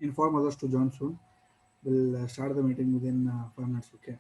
inform others to join soon. We'll start the meeting within 5 minutes. Okay.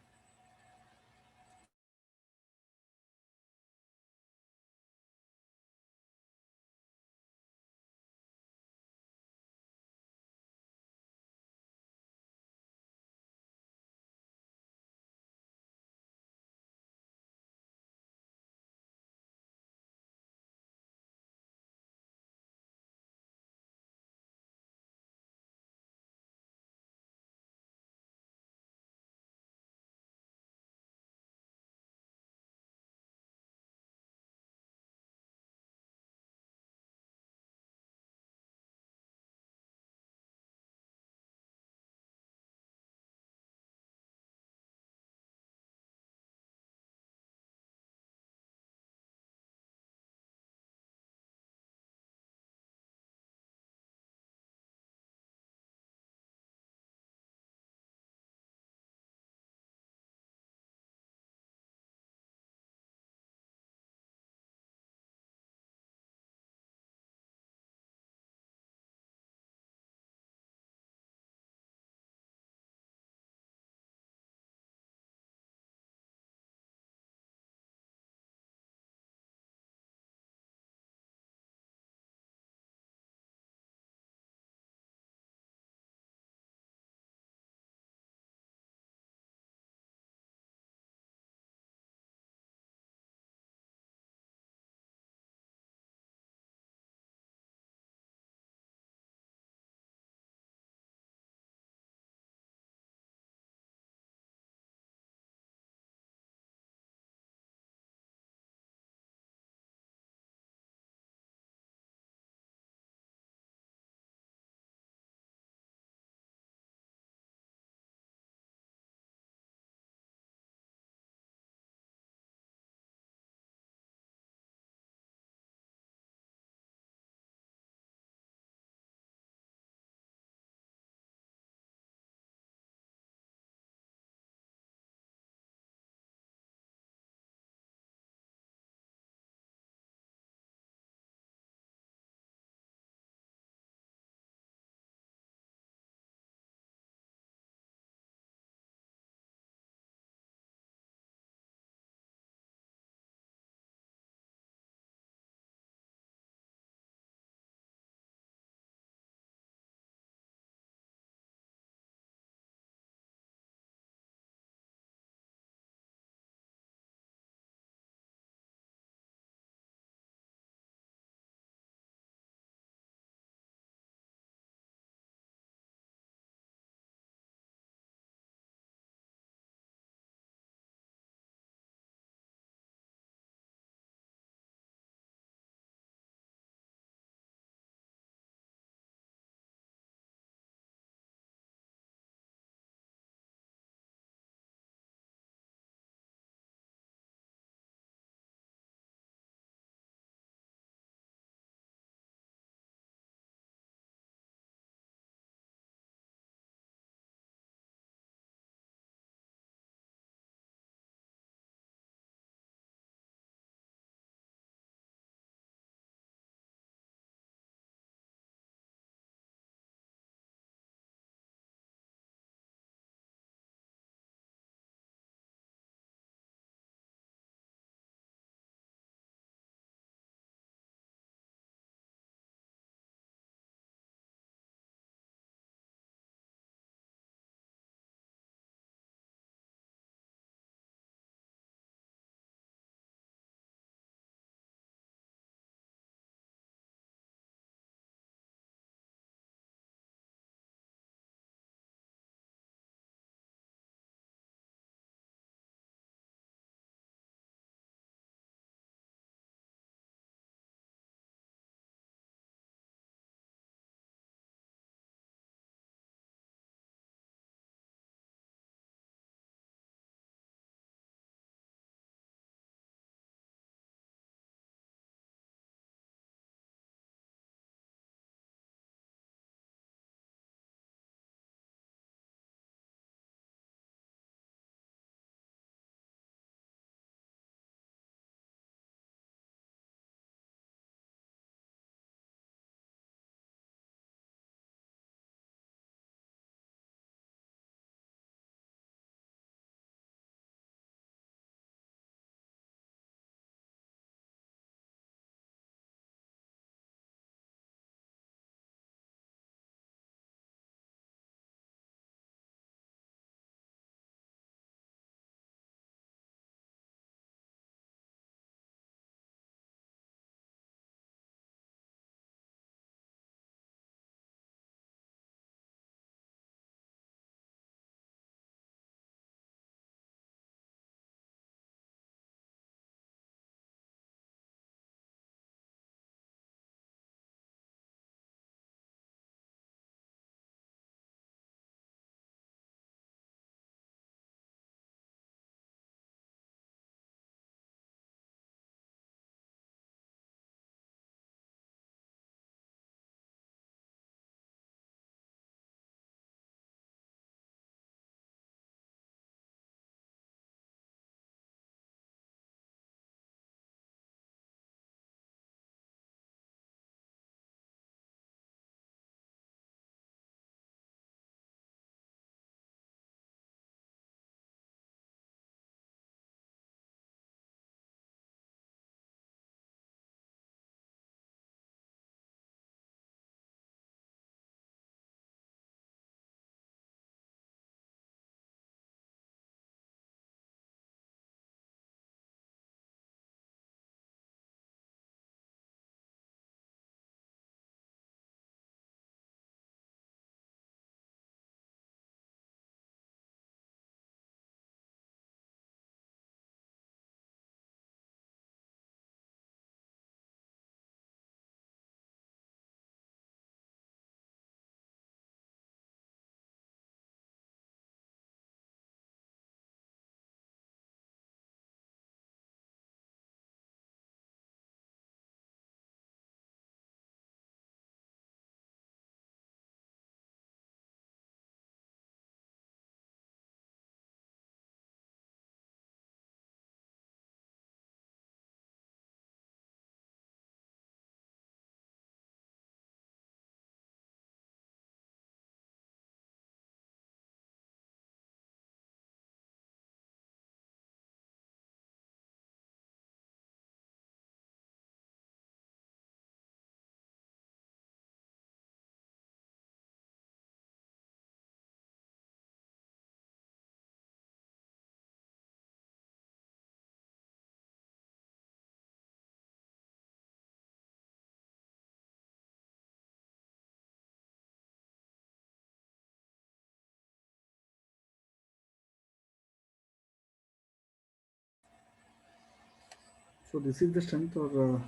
So this is the strength, or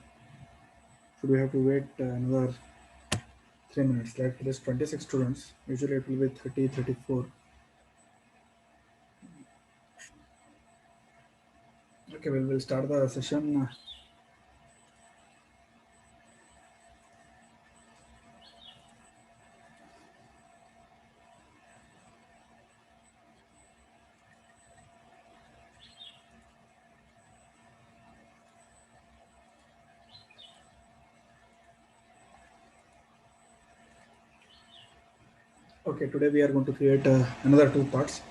should we have to wait another 3 minutes? Like there's 26 students. Usually it will be 30, 34. Okay, we'll start the session. Okay, today we are going to create another two parts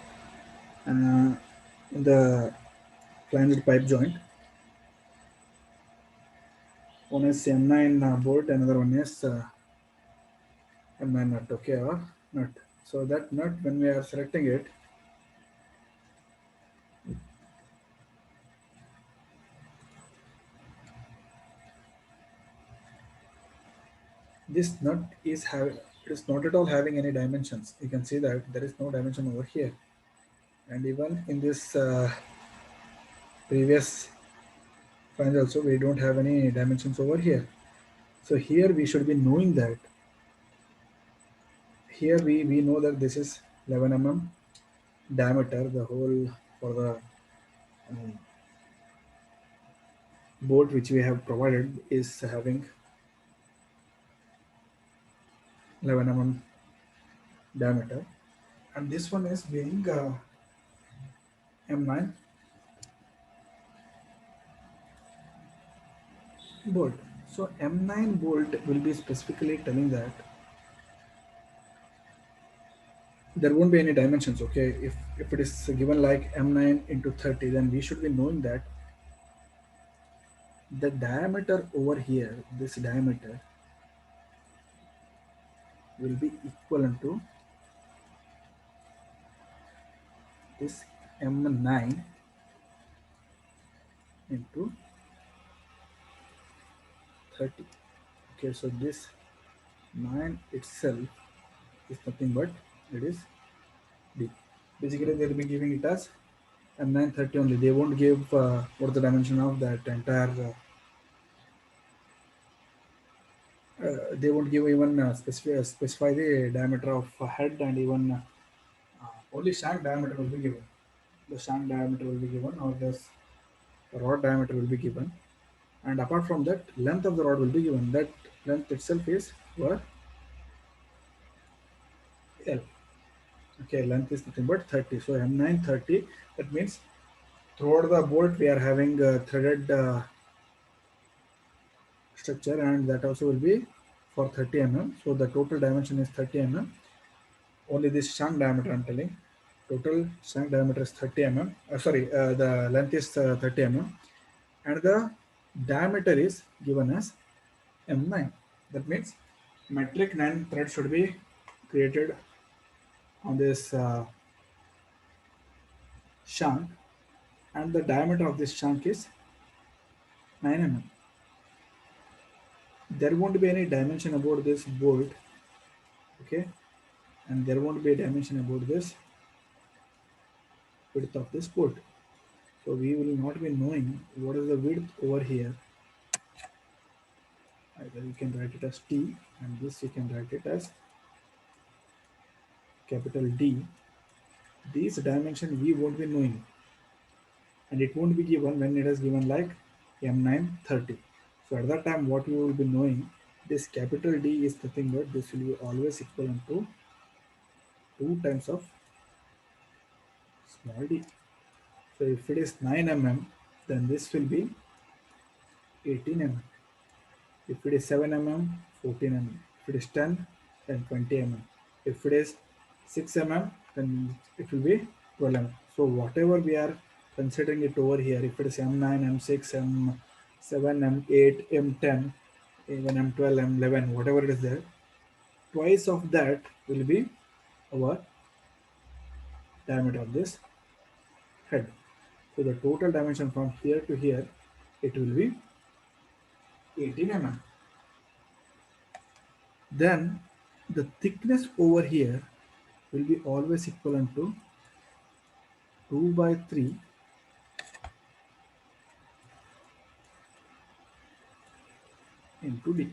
in the flanged pipe joint. One is M9 bolt, another one is M9 nut. Okay, or nut. So that nut, when we are selecting it, this nut is having, it is not at all having any dimensions. You can see that there is no dimension over here, and even in this previous flange also we don't have any dimensions over here. So here we should be knowing that here we know that this is 11 diameter. The whole for the um, bolt which we have provided is having 11 diameter, and this one is being M9 bolt. So M9 bolt will be specifically telling that there won't be any dimensions. Okay, if it is given like M9 into 30, then we should be knowing that the diameter over here, this diameter will be equivalent to this M9 into 30. Okay, so this 9 itself is nothing but it is D. Basically, they'll be giving it as M930 only. They won't give what the dimension of that entire. They won't give even specify the diameter of head, and even only shank diameter will be given. The shank diameter will be given, or this rod diameter will be given, and apart from that, length of the rod will be given. That length itself is what L. Okay, length is nothing but 30. So M930. That means throughout the bolt we are having threaded structure, and that also will be for 30 So the total dimension is 30 Only this shank diameter I'm telling. Total shank diameter is 30 sorry, the length is 30 and the diameter is given as M9. That means metric 9 thread should be created on this shank, and the diameter of this shank is 9 There won't be any dimension about this bolt, okay, and there won't be a dimension about this width of this bolt. So we will not be knowing what is the width over here. Either you can write it as T, and this you can write it as capital D. These dimension we won't be knowing, and it won't be given when it is given like M930. So at that time, what you will be knowing, this capital D is nothing but this will be always equivalent to 2 times of small d. So if it is 9 then this will be 18 If it is 7 14 If it is 10, then 20 If it is 6 then it will be 12 So whatever we are considering it over here, if it is M9, M6, M7, M8, M10, even M12, M11, whatever it is there, twice of that will be our diameter of this head. So the total dimension from here to here, it will be 18 Then the thickness over here will be always equivalent to 2 by 3 into D.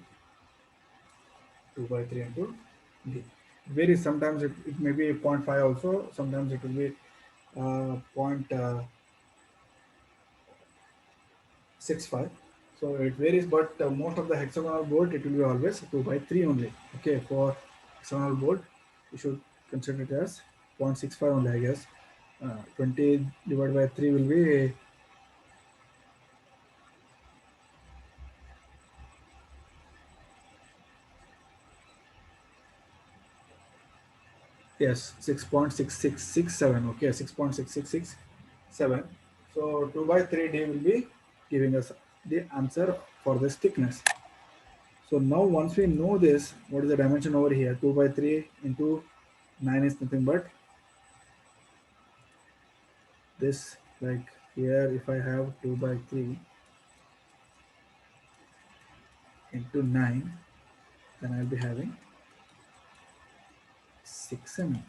2 by 3 into D. It varies. Sometimes it may be 0.5 also. Sometimes it will be 0.65. So it varies, but most of the hexagonal board it will be always 2 by 3 only. Okay, for hexagonal board you should consider it as 0.65 only, I guess. 20 divided by 3 will be, yes, 6.6667. Okay, 6.6667. So 2 by 3D will be giving us the answer for this thickness. So now once we know this, what is the dimension over here? 2 by 3 into 9 is nothing but this. Like here, if I have 2 by 3 into 9, then I'll be having 6 mm.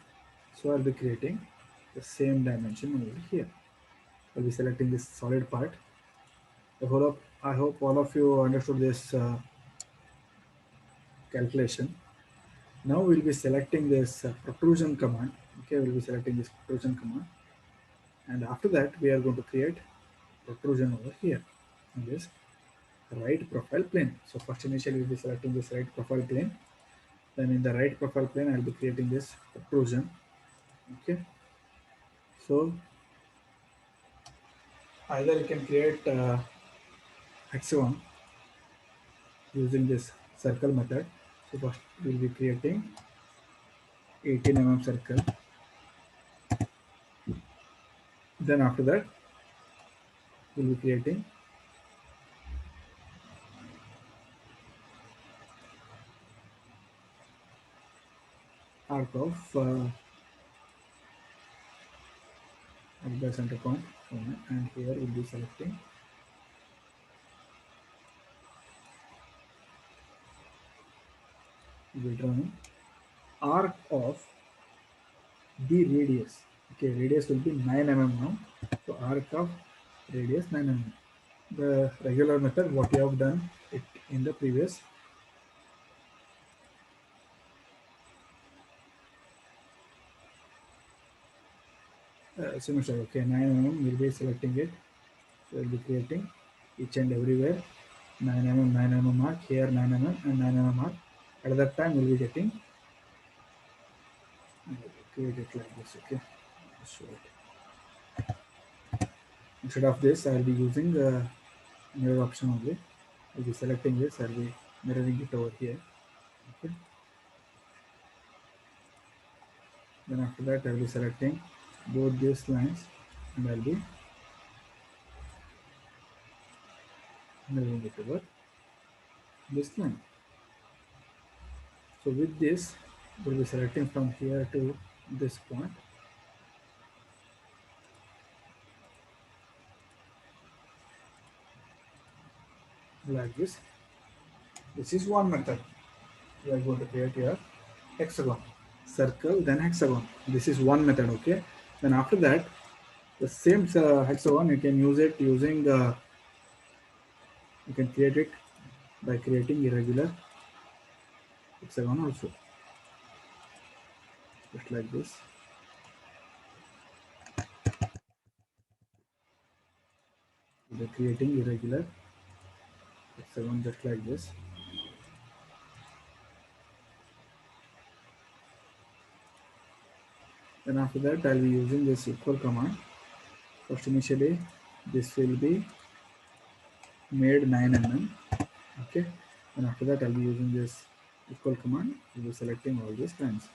So I'll be creating the same dimension over here. I'll be selecting this solid part. I hope all of you understood this calculation. Now we'll be selecting this protrusion command. Okay, we'll be selecting this protrusion command, and after that we are going to create protrusion over here in this right profile plane. So first initially we'll be selecting this right profile plane. Then in the right profile plane I'll be creating this protrusion. Okay, so either you can create hexagon using this circle method. So first we'll be creating 18 mm circle. Then after that we'll be creating arc of at the center point, and here we'll be selecting we'll be drawing arc of the radius. Okay, radius will be 9 mm now. So arc of radius 9 mm. The regular method, what you have done it in the previous semester. Okay, 9 mm will be selecting it. So we'll be creating each and everywhere 9 mm, 9 mm mark, here 9 mm and 9 mm mark. At that time we'll be getting create it like this. Okay, show it. Instead of this, I'll be using the mirror option only. I'll be selecting this, I'll be mirroring it over here. Okay. Then after that, I'll be selecting both these lines and I'll be mirroring it over this line. So with this, we'll be selecting from here to this point. Like this. This is one method. We are going to create here hexagon, circle, then hexagon. This is one method, okay? Then after that, the same hexagon, you can use it using, you can create it by creating irregular hexagon also. Just like this. We're creating irregular hexagon just like this. Then after that, I'll be using this equal command. First initially, this will be made 9 mm. Okay. And after that, I'll be using this equal command. I'll be selecting all these lines.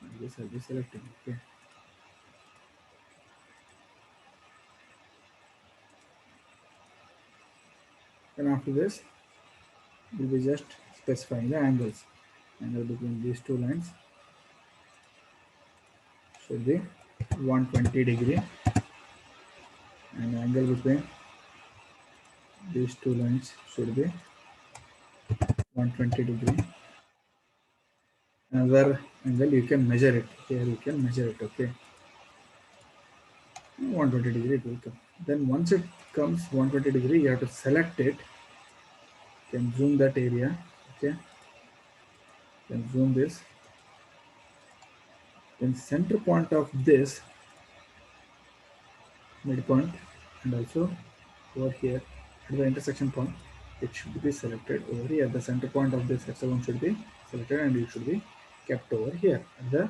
Like this, I'll be selecting. Okay. And after this, we'll be just specifying the angles. Angle between these two lines should be 120 degree, and angle between these two lines should be 120 degree. Another angle you can measure it. Here you can measure it. Okay, 120 degree it will come. Then once it comes 120 degree, you have to select it can zoom that area. Okay, then zoom this. Then center point of this midpoint, and also over here at the intersection point, it should be selected over here. The center point of this hexagon should be selected and it should be kept over here at the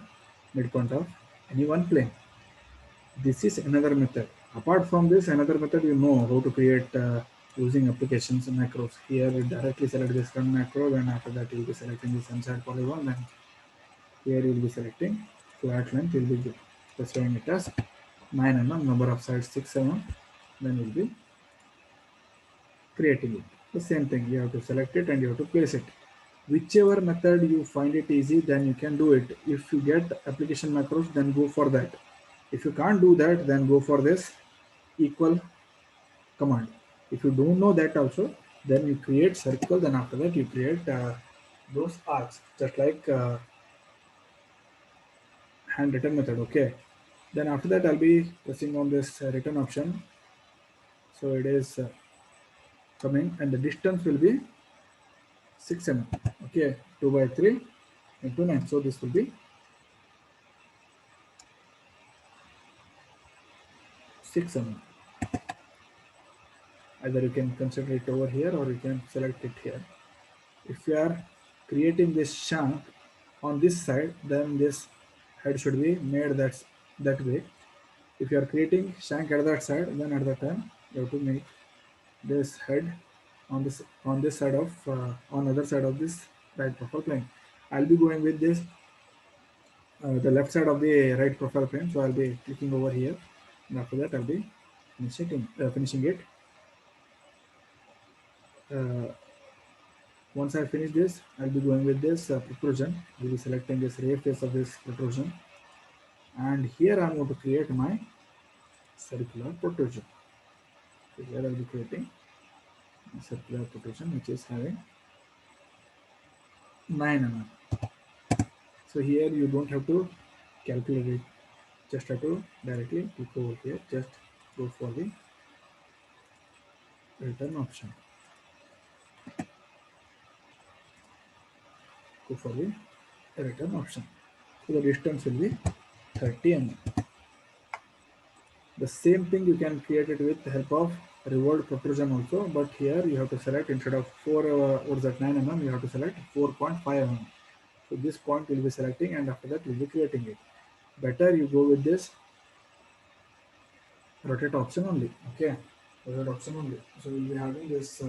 midpoint of any one plane. This is another method. Apart from this, another method, you know how to create using applications and macros. Here you directly select this front macro, then after that you will be selecting this inside polygon, then here you will be selecting flat length, you will be specifying it as 9 mm, number of sides 6 mm, then you will be creating it. The same thing, you have to select it and you have to place it. Whichever method you find it easy, then you can do it. If you get application macros, then go for that. If you can't do that, then go for this equal command. If you don't know that also, then you create circle, then after that you create those arcs, just like handwritten method. Okay, then after that I'll be pressing on this return option. So it is coming and the distance will be 6 mm. Okay, 2 by 3 into 9. So this will be 6 mm. Either you can consider it over here or you can select it here. If you are creating this shank on this side, then this head should be made that way. If you are creating shank at that side, then at that time you have to make this head on this side of on other side of this right profile plane. I'll be going with this the left side of the right profile plane, so I'll be clicking over here, and after that I'll be finishing it. Once I finish this, I'll be going with this protrusion. I'll be selecting this rear face of this protrusion, and here I'm going to create my circular protrusion. So here I'll be creating a circular protrusion which is having 9 mm. So here you don't have to calculate it, just have to directly click over here, just go for the return option. Go for the return option. So the distance will be 30 mm. The same thing you can create it with the help of revolved protrusion also, but here you have to select instead of 9 mm, you have to select 4.5 mm. So this point will be selecting and after that you will be creating it. Better you go with this rotate option only. Okay, rotate option only. So we will be having this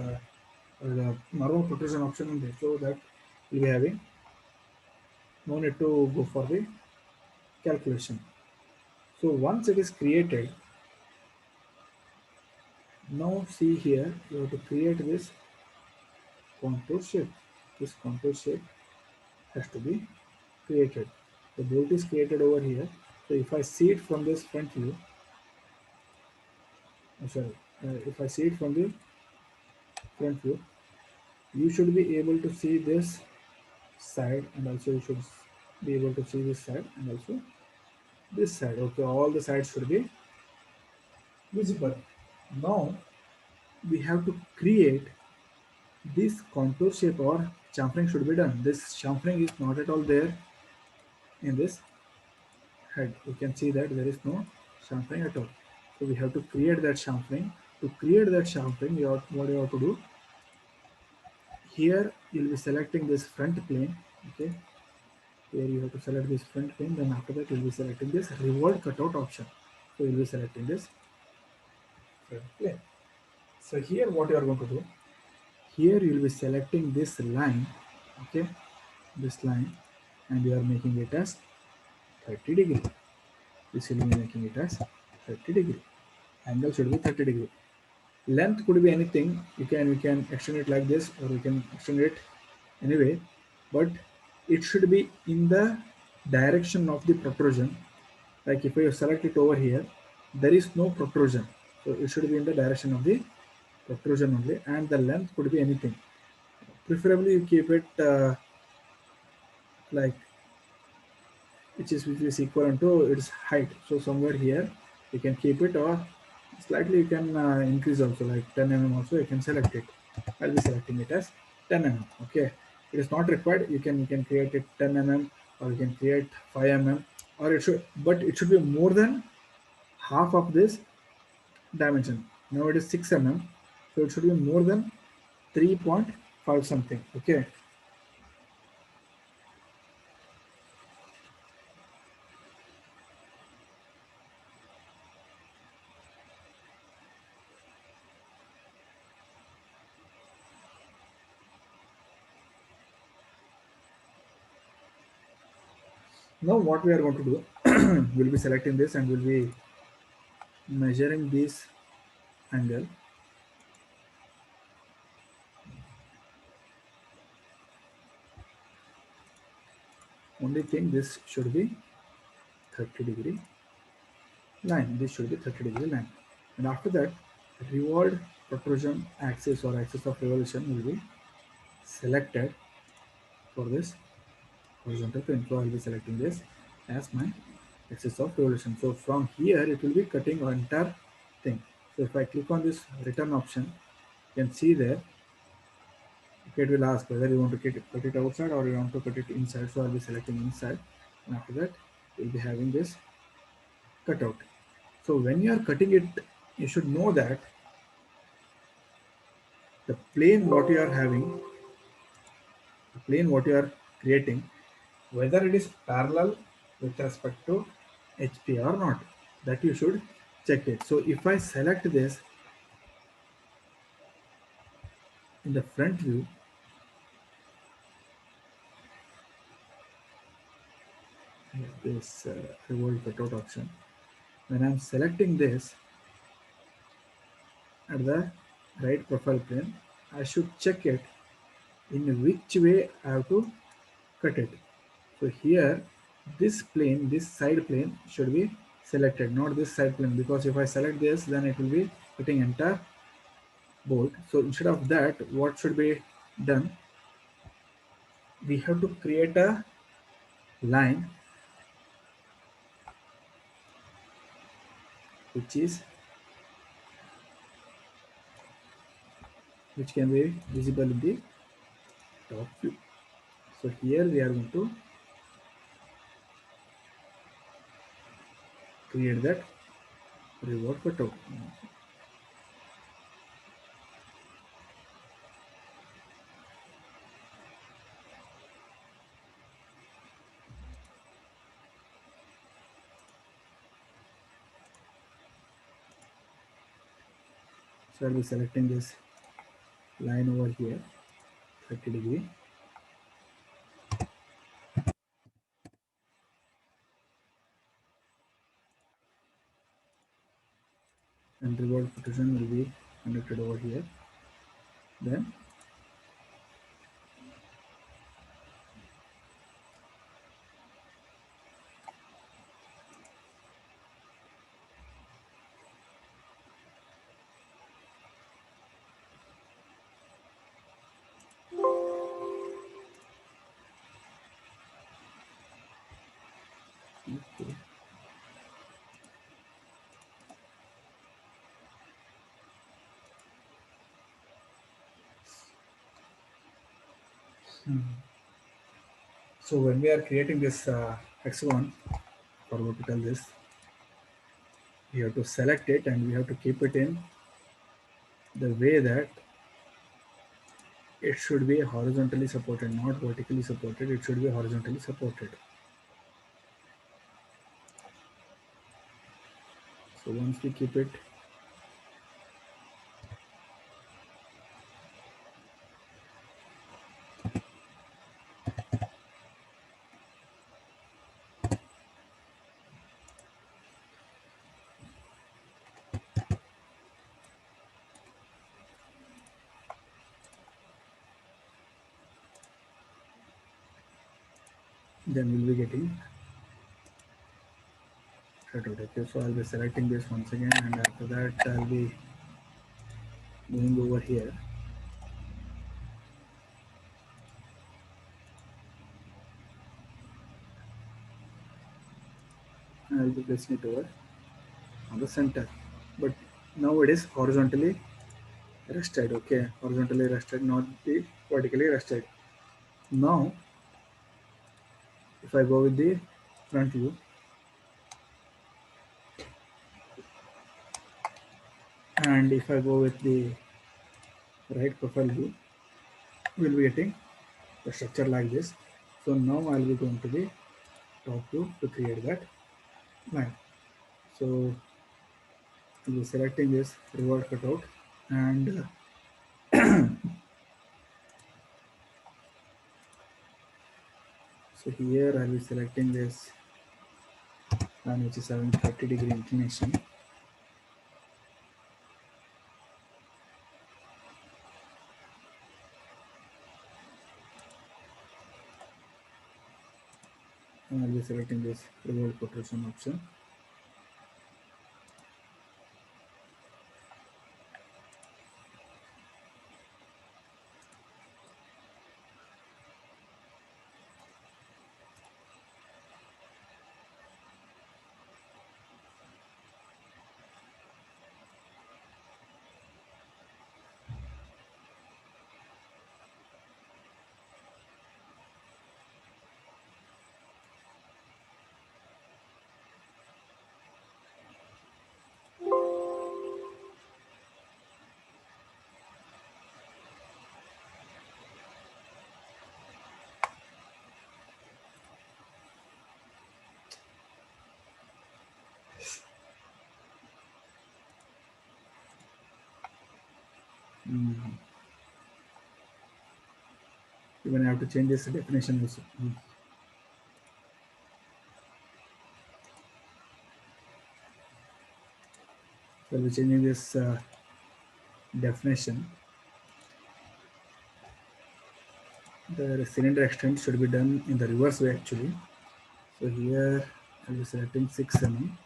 the normal protrusion option only, so that we will be having no need to go for the calculation. So once it is created, now see here you have to create this contour shape. This contour shape has to be created. The bolt is created over here. So if I see it from this front view, if I see it from the front view, you should be able to see this side and also you should be able to see this side and also this side. Okay, all the sides should be visible. Now we have to create this contour shape or chamfering should be done. This chamfering is not at all there in this head. You can see that there is no chamfering at all. So we have to create that chamfering. To create that chamfering, what you have to do, here you'll be selecting this front plane. Okay, here you have to select this front plane, then after that you'll be selecting this revolved cutout option. So you'll be selecting this front plane. So here what you are going to do, here you will be selecting this line, okay, this line, and you are making it as 30 degree. This will be making it as 30 degree. Angle should be 30 degree. Length could be anything. You can extend it like this, or you can extend it anyway, but it should be in the direction of the protrusion. Like if you select it over here, there is no protrusion, so it should be in the direction of the protrusion only, and the length could be anything. Preferably you keep it like which is equal to its height. So somewhere here you can keep it, or Slightly you can increase also, like 10 mm also you can select it. I'll be selecting it as 10 mm. Okay, it is not required. You can create it 10 mm, or you can create 5 mm, or it should, but it should be more than half of this dimension. Now it is 6 mm, so it should be more than 3.5 something. Okay, now what we are going to do, we'll be selecting this and we'll be measuring this angle. Only thing, this should be 30-degree line. This should be 30-degree line. And after that, revolved protrusion axis or axis of revolution will be selected for this horizontal plane. So I'll be selecting this as my axis of revolution. So from here, it will be cutting our entire thing. So if I click on this return option, you can see there, okay, it will ask whether you want to cut it outside or you want to cut it inside. So I'll be selecting inside. And after that, we'll be having this cutout. So when you are cutting it, you should know that the plane what you are having, the plane what you are creating, whether it is parallel with respect to HP or not, that you should check it. So if I select this in the front view, this revolve cutout option, when I'm selecting this at the right profile plane, I should check it in which way I have to cut it. So here, this plane, this side plane should be selected, not this side plane, because if I select this, then it will be cutting entire bolt. So instead of that, what should be done? We have to create a line which is which can be visible in the top view. So here we are going to create that reward cutout. So I'll be selecting this line over here, 30-degree, and reward position will be conducted over here. Then okay. So when we are creating this hexagon, for vertical this, we have to select it and we have to keep it in the way that it should be horizontally supported, not vertically supported. It should be horizontally supported. So once we keep it, then we'll be getting cutout. Okay, so I'll be selecting this once again, and after that I'll be going over here. And I'll be placing it over on the center. But Now it is horizontally rested. Okay, horizontally rested, not the vertically rested. Now if I go with the front view, and if I go with the right profile view, we'll be getting the structure like this. So now I'll be going to the top view to create that line. So I'll be selecting this reward cutout, and so here I'll be selecting this line which is having 30-degree inclination. And I'll be selecting this reward protrusion option. Even I have to change this definition also. So I'll be changing this definition. The cylinder extent should be done in the reverse way actually. So here I'll be selecting 6 mm.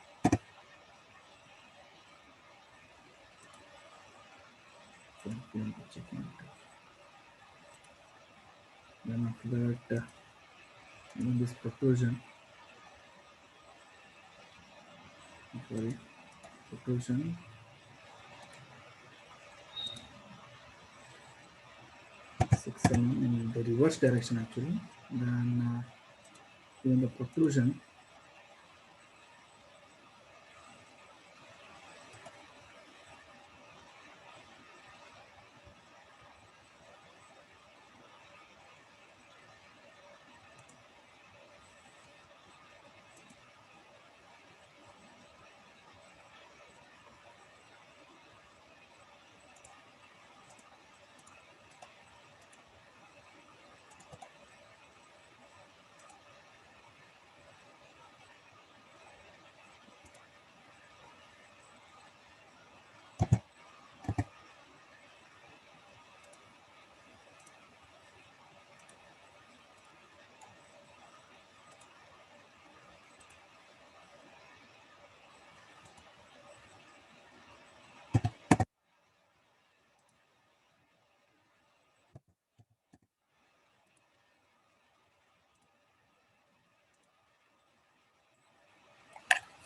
Then after that, this protrusion, sorry, protrusion 6 mm in the reverse direction actually. Then even the protrusion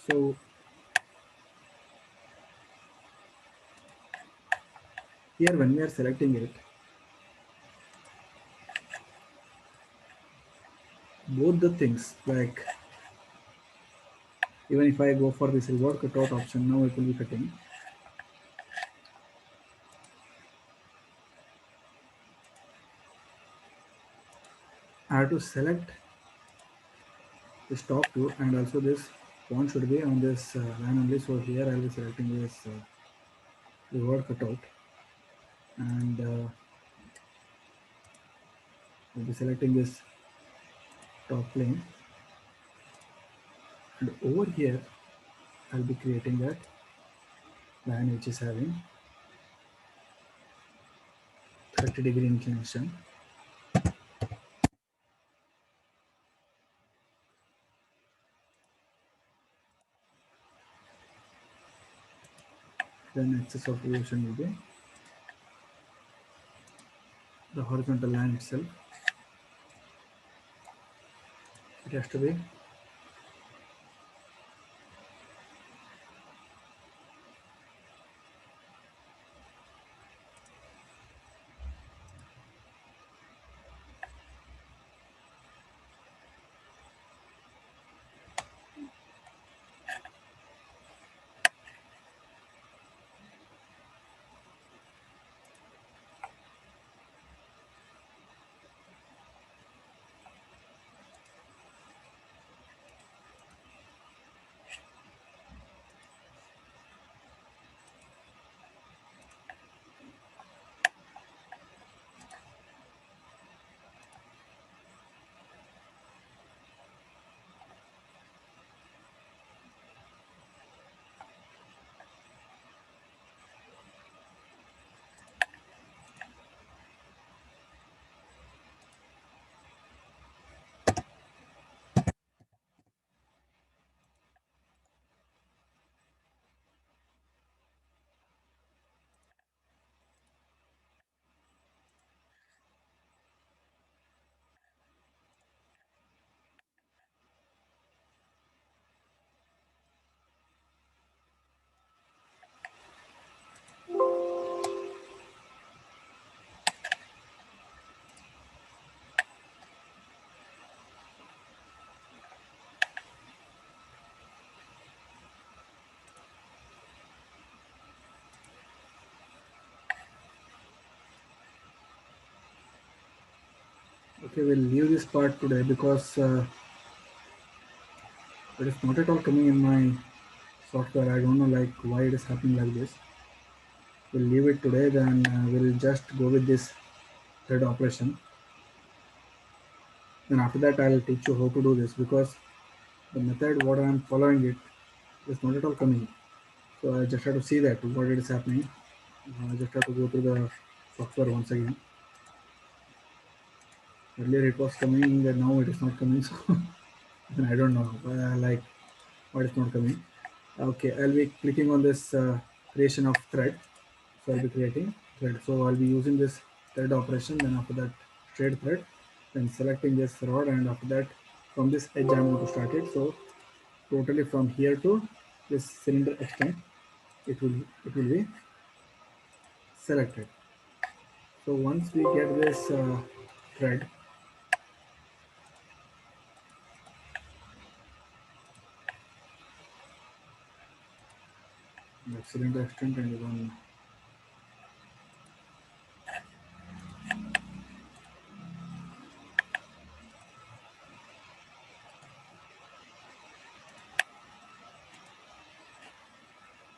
so here when we are selecting it, both the things like even if I go for this reward cutout option, now it will be cutting. I have to select this top view, and also this point should be on this line only. So here I'll be selecting this reward cutout, and I'll be selecting this top plane, and over here I'll be creating that line which is having 30-degree inclination. Then axis of rotation will be the horizontal line itself. It has to be Okay, we'll leave this part today because it is not at all coming in my software. I don't know like why it is happening like this. We'll leave it today, then we'll just go with this thread operation. Then after that I'll teach you how to do this, because the method what I'm following it is not at all coming. So I just have to see that what it is happening. I just have to go to the software once again. Earlier it was coming, and now it is not coming. So then I don't know like what is not coming. Okay, I'll be clicking on this creation of thread. So I'll be creating thread. So I'll be using this thread operation. Then after that, straight thread. Then selecting this rod, and after that, from this edge I'm going to start it. So totally from here to this cylinder extent, it will be selected. So once we get this thread, the cylinder extent, and one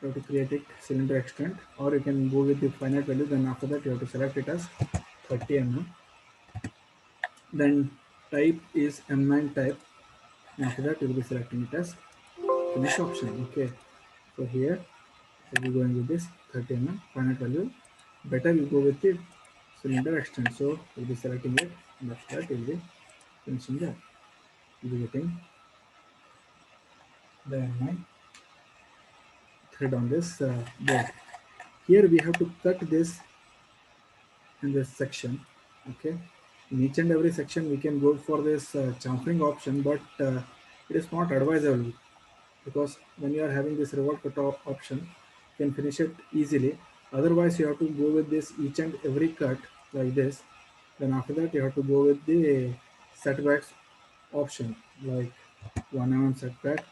you have to create it cylinder extent, or you can go with the finite value. Then after that, you have to select it as 30 mm. Then type is M9 type. And after that, you will be selecting it as finish option. Okay, so here we'll be going with this 30 mm finite value. Better you go with the cylinder extent. So we'll be selecting it, and after that, you'll be finishing that. You'll be getting the M9 thread on this board. Here we have to cut this in this section. Okay, in each and every section we can go for this chamfering option, but it is not advisable, because when you are having this revolve cut option, you can finish it easily. Otherwise you have to go with this each and every cut like this. Then after that, you have to go with the setbacks option, like 1 mm setback.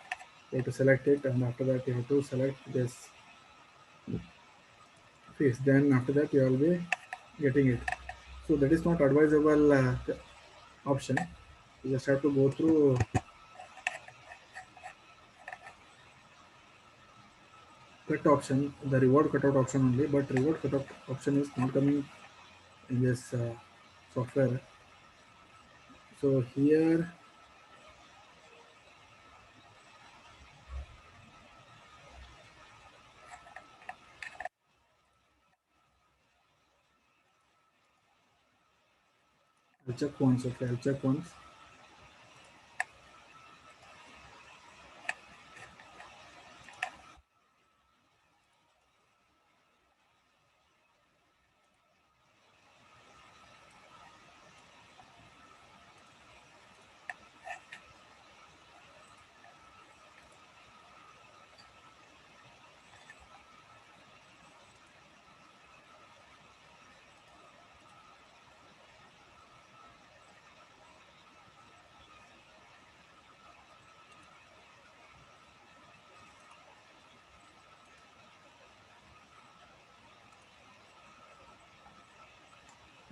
You have to select it, and after that you have to select this face. Then after that, you will be getting it. So that is not advisable option. You just have to go through cut option, the reward cutout option only. But reward cutout option is not coming in this software. So here I'll check once. Okay, I'll check once.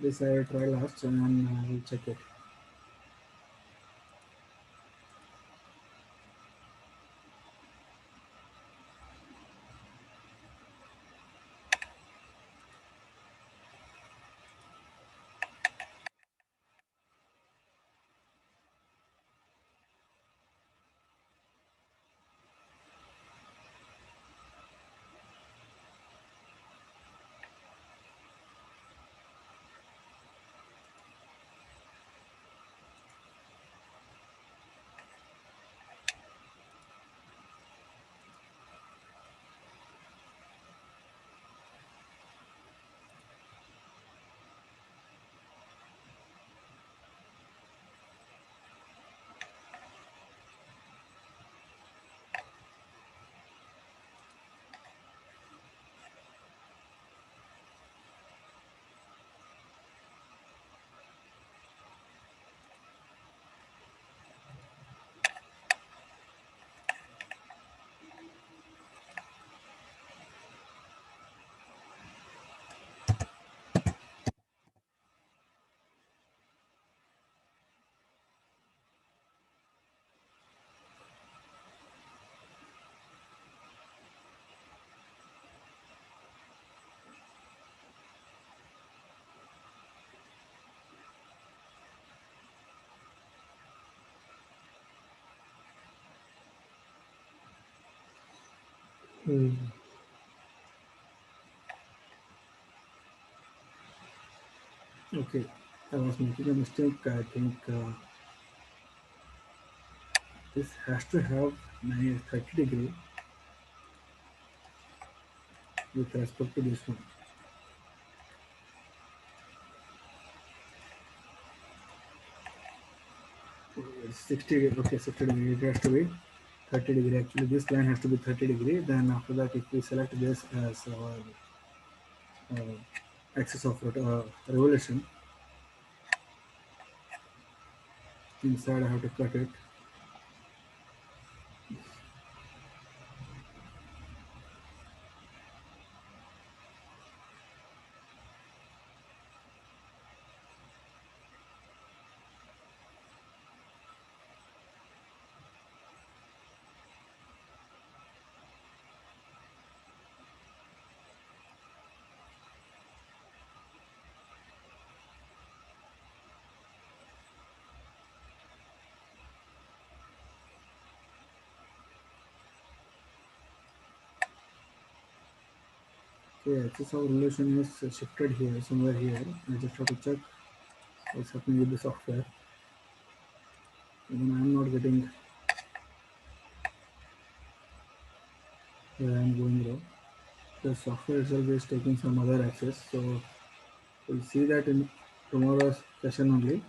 This I will try last, and then I will check it. Hmm. Okay, I was making a mistake. I think this has to have 30 degree with respect to this one. 60 degree, okay, 60 degree. It has to be 30 degree. Actually, this line has to be 30 degree. Then after that, if we select this as our axis of revolution, inside I have to cut it. Okay, axis of revolution is shifted here, somewhere here. I just have to check what's happening with the software. Even I'm not getting where I'm going wrong. The software itself is taking some other access. So we'll see that in tomorrow's session only.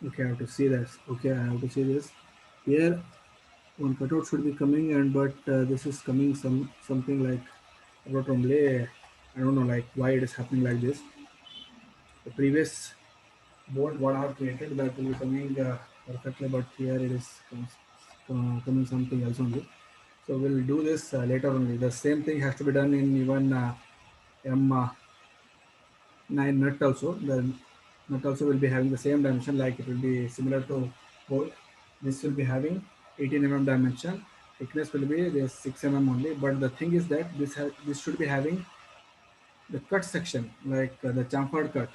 Okay, I have to see this. Okay, I have to see this. Here, one cutout should be coming, and but this is coming something like about only. I don't know like why it is happening like this. The previous board what I have created that will be coming perfectly, but here it is coming something else only. So we'll do this later only. The same thing has to be done in even M9 nut also. The nut also will be having the same dimension, like it will be similar to bolt. This will be having 18 dimension. Thickness will be this 6 only. But the thing is that this should be having the cut section, like the chamfered cut.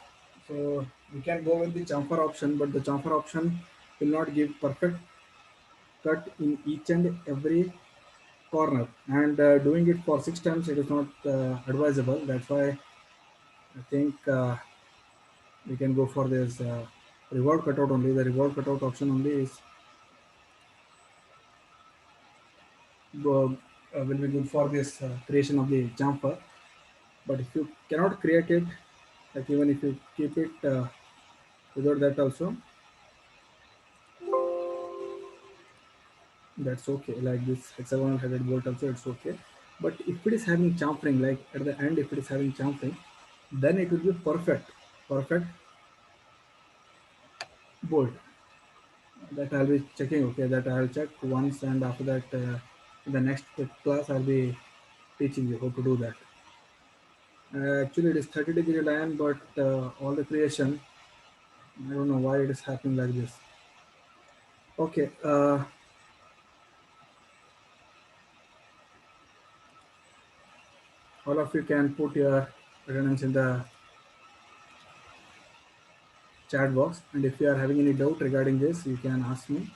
So we can go with the chamfer option, but the chamfer option will not give perfect cut in each and every corner. And doing it for 6 times, it is not advisable. That's why I think we can go for this revolve cutout only. The revolve cutout option only is will be good for this creation of the chamfer. But if you cannot create it, like even if you keep it without that also, that's okay. Like this hexagonal headed bolt also, it's okay. But if it is having chamfering, like at the end, if it is having chamfering, then it will be perfect bolt. That I'll be checking. Okay, that I'll check once, and after that, in the next class, I'll be teaching you how to do that. Actually, it is 30-degree line, but all the creation, I don't know why it is happening like this. Okay, all of you can put your attendance in the chat box, and if you are having any doubt regarding this, you can ask me.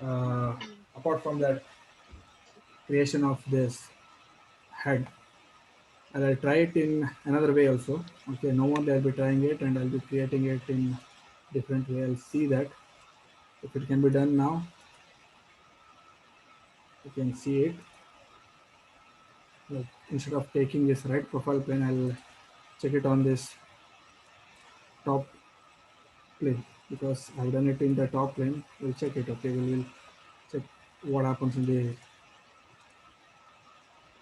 Uh, Apart from that creation of this head, and I'll try it in another way also. Okay, no one I'll be trying it, and I'll be creating it in different way. I'll see that if it can be done now. You can see it. Like instead of taking this right profile plane, I'll check it on this top plane, because I've done it in the top plane. We'll check it. Okay, we'll check what happens in the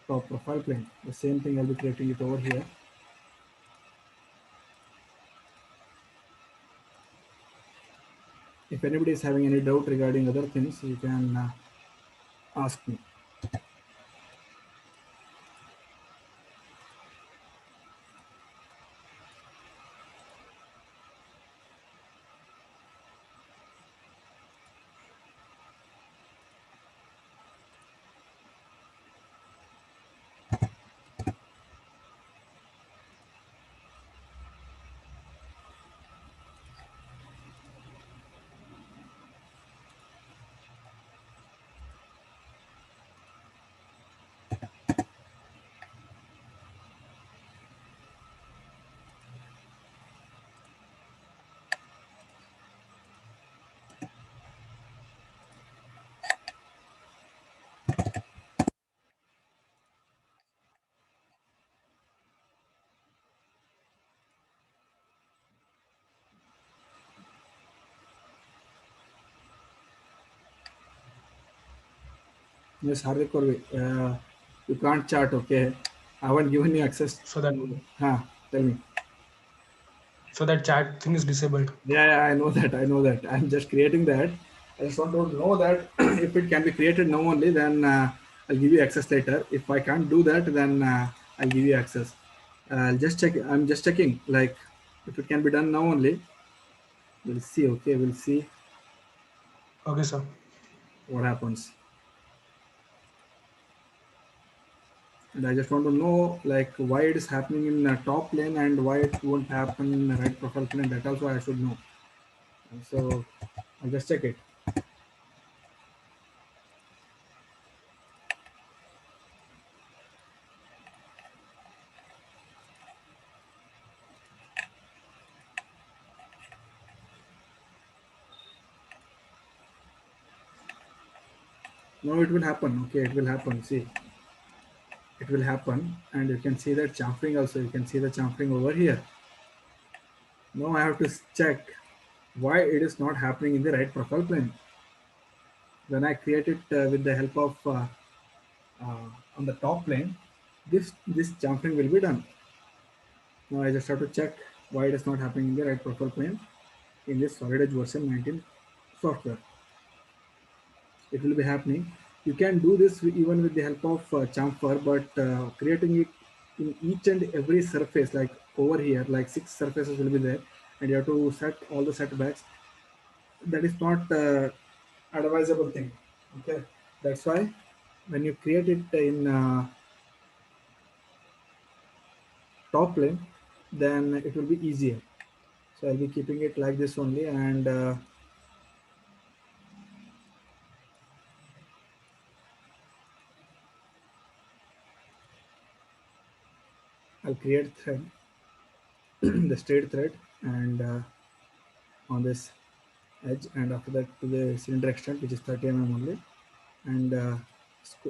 top profile plane. The same thing I'll be creating it over here. If anybody is having any doubt regarding other things, you can ask me. Yes, Hardik Korvi, you can't chat, okay? I haven't given you access. So that Tell me. so that chat thing is disabled. Yeah, I know that. I know that. I'm just creating that. I just want to know that if it can be created now only, then I'll give you access later. If I can't do that, then I'll give you access. I'll just check. I'm just checking, like, if it can be done now only. We'll see. Okay, we'll see Okay, sir. what happens. And I just want to know, like, why it is happening in the top lane and why it won't happen in the right profile plane. That also I should know. So I'll just check it. Now it will happen. Okay, it will happen. See, it will happen, and you can see that chamfering also. You can see the chamfering over here. Now I have to check why it is not happening in the right profile plane. When I create it with the help of on the top plane, this chamfering will be done. Now I just have to check why it is not happening in the right profile plane in this Solid Edge version 19 software. It will be happening. You can do this even with the help of chamfer, but creating it in each and every surface, like over here, like 6 surfaces will be there, and you have to set all the setbacks. That is not advisable thing. Okay, that's why when you create it in top plane, then it will be easier. So I'll be keeping it like this only, and I'll create thread, the straight thread, and on this edge, and after that to the cylinder extent, which is 30 mm only, and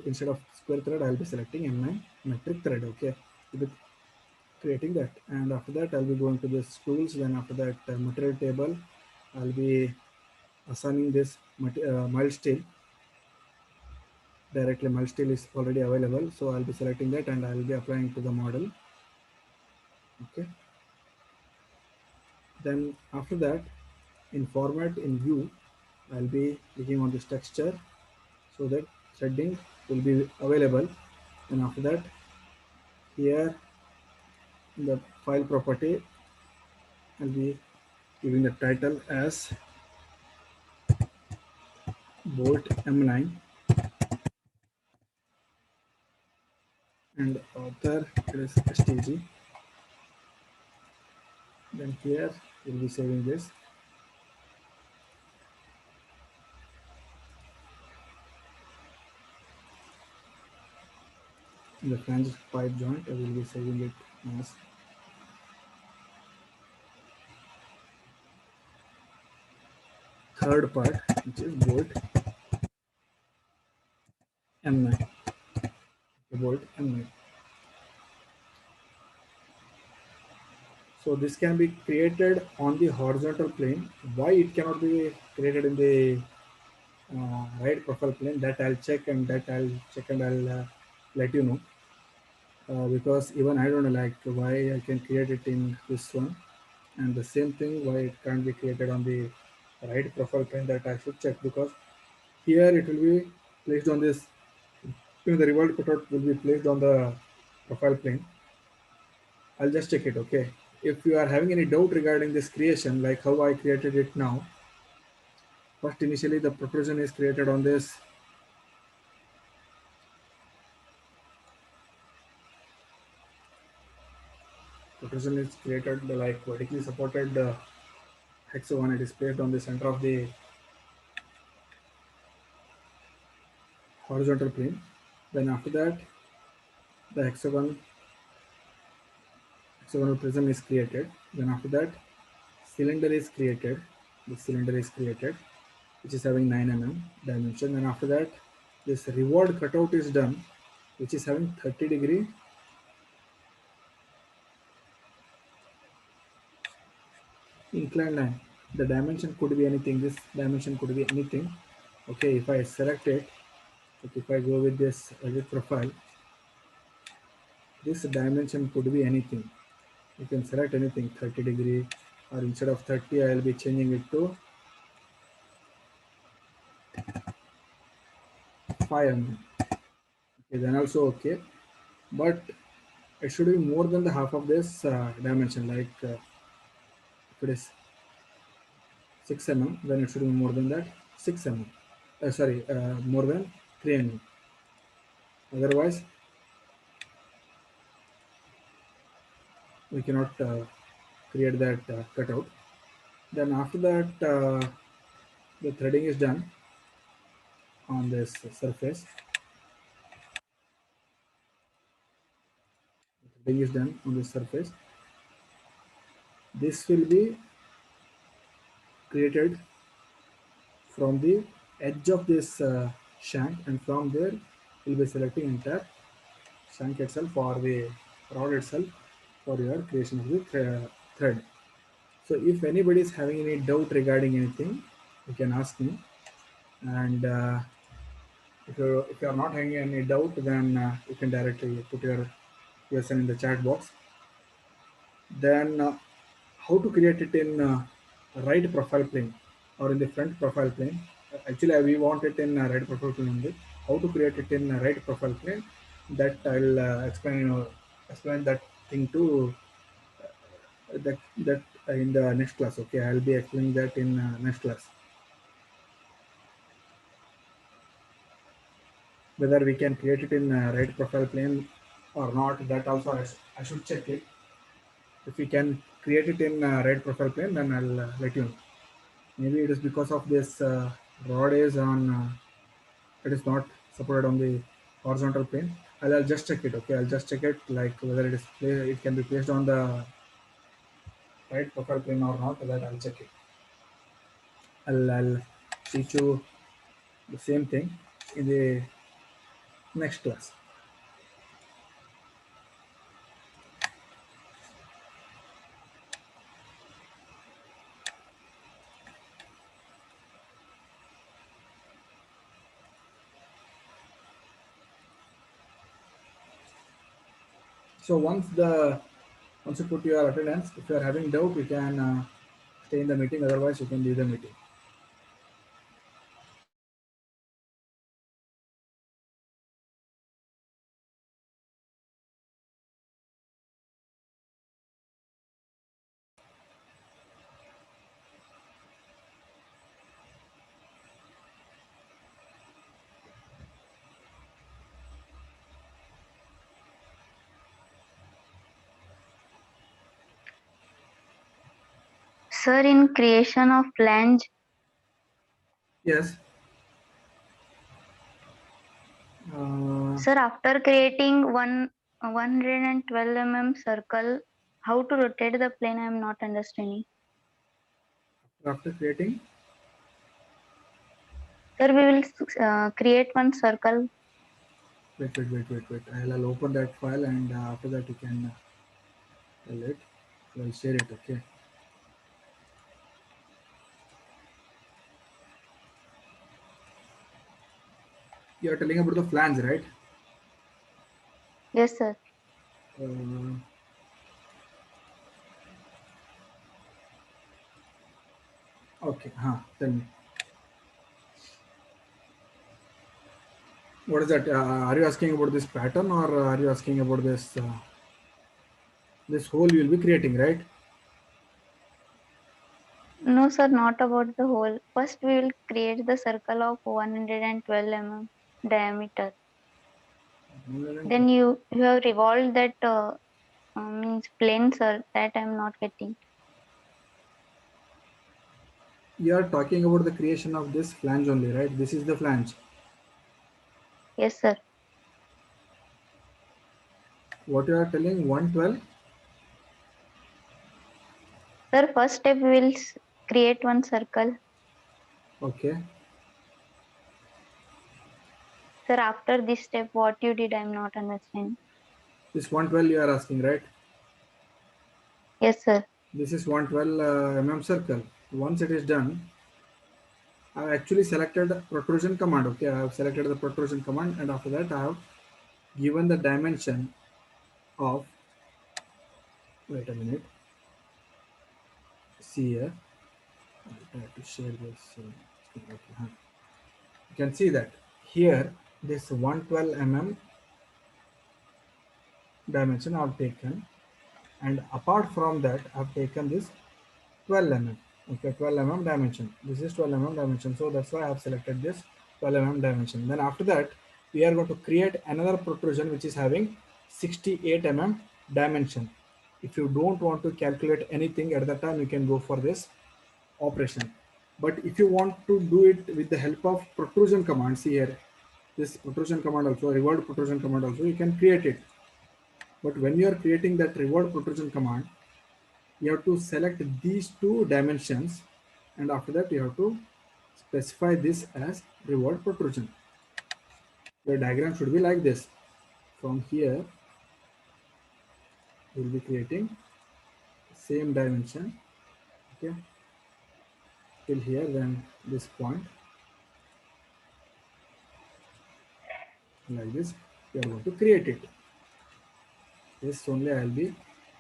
instead of square thread, I'll be selecting M9 metric thread. Okay, I'll be creating that, and after that I'll be going to this tools. Then after that material table, I'll be assigning this mild steel. Directly mild steel is already available, so I'll be selecting that and I'll be applying to the model. Okay, then after that, in format in view, I'll be clicking on this texture so that threading will be available. And after that, here in the file property, I'll be giving the title as bolt M9, and author is STG. Then here we'll be saving this. In the flange pipe joint, I will be saving it as third part, which is bolt M9. The bolt M9. So this can be created on the horizontal plane. Why it cannot be created in the right profile plane? That I'll check and I'll let you know. Because even I don't know like why I can create it in this one, and the same thing why it can't be created on the right profile plane, that I should check, because here it will be placed on this, the revolved cutout will be placed on the profile plane. I'll just check it, okay? If you are having any doubt regarding this creation, like how I created it now, first initially the protrusion is created on this protrusion is created like vertically supported hexagon. It is placed on the center of the horizontal plane. Then after that, the hexagonal prism is created. Then after that, cylinder is created. The cylinder is created, which is having 9 mm dimension. Then after that, this revolved cutout is done, which is having 30-degree inclined line. The dimension could be anything. This dimension could be anything. Okay, if I select it, okay, if I go with this edit profile, this dimension could be anything. You can select anything, 30-degree, or instead of 30, I will be changing it to 5 mm. Okay, then also okay, but it should be more than the half of this dimension. Like if it is 6 mm, then it should be more than that 6 mm. Sorry, more than 3 mm. Otherwise, we cannot create that cutout. Then after that, the threading is done on this surface. Threading is done on this surface. This will be created from the edge of this shank, and from there we'll be selecting entire shank itself or the rod itself for your creation of the thread. So if anybody is having any doubt regarding anything, you can ask me. And if you are not having any doubt, then you can directly put your question in the chat box. Then how to create it in right profile plane or in the front profile plane? Actually, we want it in right profile plane only. How to create it in right profile plane? That I'll explain that thing to that in the next class. Okay, I'll be explaining that in next class. Whether we can create it in right profile plane or not, that also I should check it. If we can create it in right profile plane, then I'll let you know. Maybe it is because of this rod is on it is not supported on the horizontal plane. I'll just check it. Okay, I'll just check it like whether it can be placed on the right profile plane or not. That I'll check it. I'll teach you the same thing in the next class. So once you put your attendance, if you are having doubt, you can stay in the meeting. Otherwise, you can leave the meeting. Sir, in creation of flange, Yes. sir, after creating 112 mm circle, how to rotate the plane? I am not understanding. After creating, Sir, we will create one circle. wait. I'll open that file, and after that you can tell it. I'll share it. Okay. You are telling about the flange, right? Yes, sir. Uh, okay. Tell me. What is that? Are you asking about this pattern, or are you asking about this hole you will be creating, right? No, sir, not about the hole. First, we will create the circle of 112 diameter. Then you have revolved that means plane, sir. That I'm not getting. You are talking about the creation of this flange only, right? This is the flange. Yes, sir. What you are telling, 112? Sir, first step we will create one circle. Okay. Sir, after this step, what you did, I'm not understanding. This 112 you are asking, right? Yes, sir. This is 112 mm circle. Once it is done, I have actually selected protrusion command. Okay, I have selected the protrusion command, and after that I have given the dimension of, wait a minute, see here, I have to share this. Okay, you can see that here this 112 mm dimension I have taken, and apart from that I have taken this 12 mm. Okay, 12 mm dimension. This is 12 mm dimension, so that's why I have selected this 12 mm dimension. Then after that we are going to create another protrusion which is having 68 mm dimension. If you don't want to calculate anything at that time, you can go for this operation. But if you want to do it with the help of protrusion command, see here, this protrusion command also, revolved protrusion command also, you can create it. But when you are creating that revolved protrusion command, you have to select these two dimensions, and after that you have to specify this as revolved protrusion. The diagram should be like this. From here we will be creating same dimension, okay, till here, then this point, like this we are going to create it. This only I will be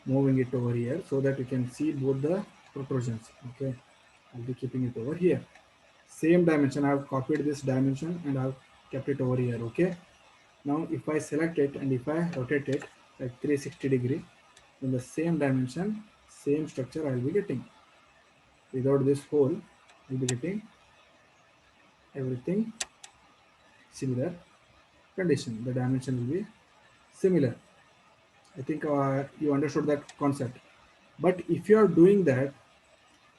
moving it over here so that you can see both the protrusions. Okay, I'll be keeping it over here. Same dimension, I have copied this dimension and I have kept it over here. Okay, now if I select it and if I rotate it like 360 degree, then the same dimension, same structure I will be getting. Without this hole, I will be getting everything similar condition. The dimension will be similar. I think you understood that concept. But if you are doing that,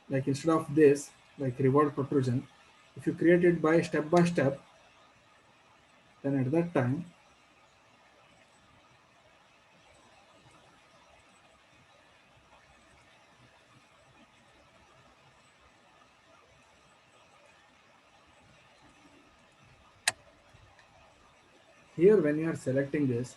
like instead of this, like revolved protrusion, if you create it by step, then at that time, here when you are selecting this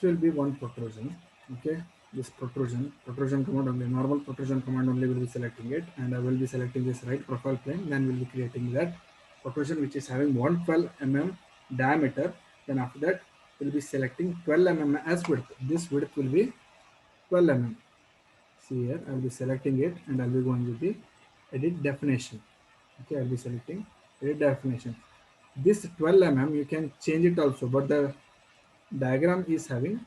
will be one protrusion. Okay, this protrusion command only, normal protrusion command only will be selecting it, and I will be selecting this right profile plane. Then we'll be creating that protrusion which is having 112 mm diameter. Then after that we'll be selecting 12 mm as width. This width will be 12 mm. See here, I'll be selecting it and I'll be going with the edit definition. Okay, I'll be selecting edit definition. This 12 mm you can change it also, but the diagram is having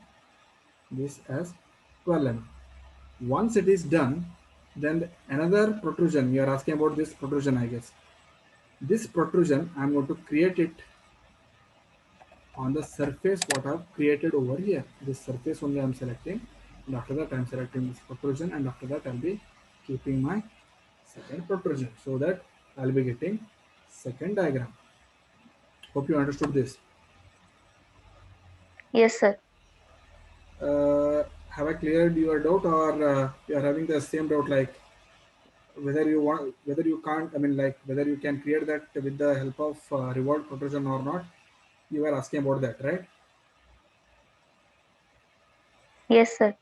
this as 12 mm. Once it is done, then another protrusion, you are asking about this protrusion, I guess. This protrusion I'm going to create it on the surface what I've created over here. This surface only I'm selecting, and after that I'm selecting this protrusion, and after that I'll be keeping my second protrusion, so that I'll be getting second diagram. Hope you understood this. Yes, sir. Have I cleared your doubt, or you are having the same doubt, like whether you can't, I mean, like whether you can create that with the help of revolved protrusion or not? You were asking about that, right? Yes, sir.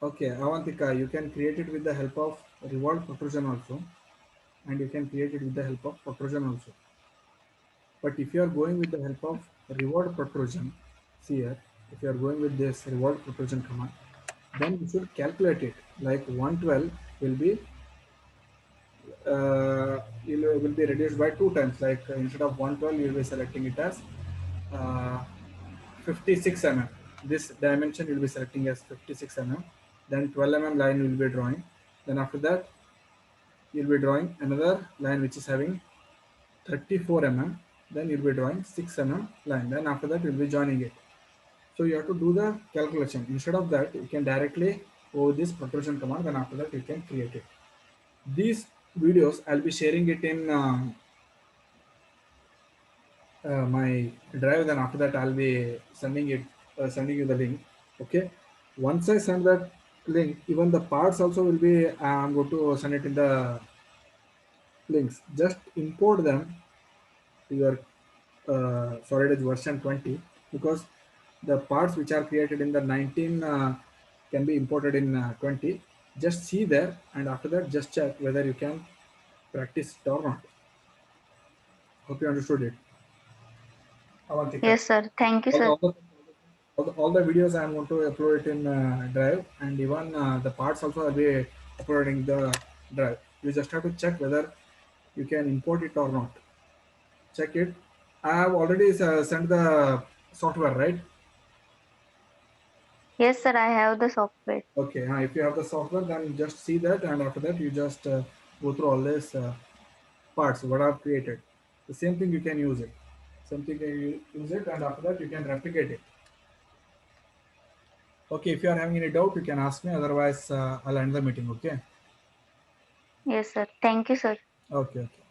Okay, Avantika, you can create it with the help of reward protrusion also, and you can create it with the help of protrusion also. But if you are going with the help of reward protrusion, see here, if you are going with this reward protrusion command, then you should calculate it. Like 112 will be will be reduced by 2 times. Like instead of 112, you will be selecting it as uh, 56 mm. This dimension you will be selecting as 56 mm. Then 12 mm line will be drawing. Then after that, you will be drawing another line which is having 34 mm. Then you will be drawing 6 mm line. Then after that, you will be joining it. So you have to do the calculation. Instead of that, you can directly go this protrusion command. Then after that, you can create it. These videos I'll be sharing it in my drive. Then after that, I'll be sending you the link. Okay. Once I send that link, even the parts also will be. I'm going to send it in the links. Just import them to your Solid Edge version 20, because the parts which are created in the 19 can be imported in 20. Just see there, and after that, just check whether you can practice it or not. Hope you understood it. Avantika. Yes, sir. Thank you, All the, sir. all the, all the videos I'm going to upload it in Drive, and even the parts also I'll be uploading the Drive. You just have to check whether you can import it or not. Check it. I have already sent the software, right? Yes, sir. I have the software. Okay, if you have the software, then just see that, and after that, you just go through all these parts what I've created. The same thing you can use it. Same thing you use it, and after that, you can replicate it. Okay, if you are having any doubt, you can ask me. Otherwise, I'll end the meeting. Okay. Yes, sir. Thank you, sir. Okay. Okay.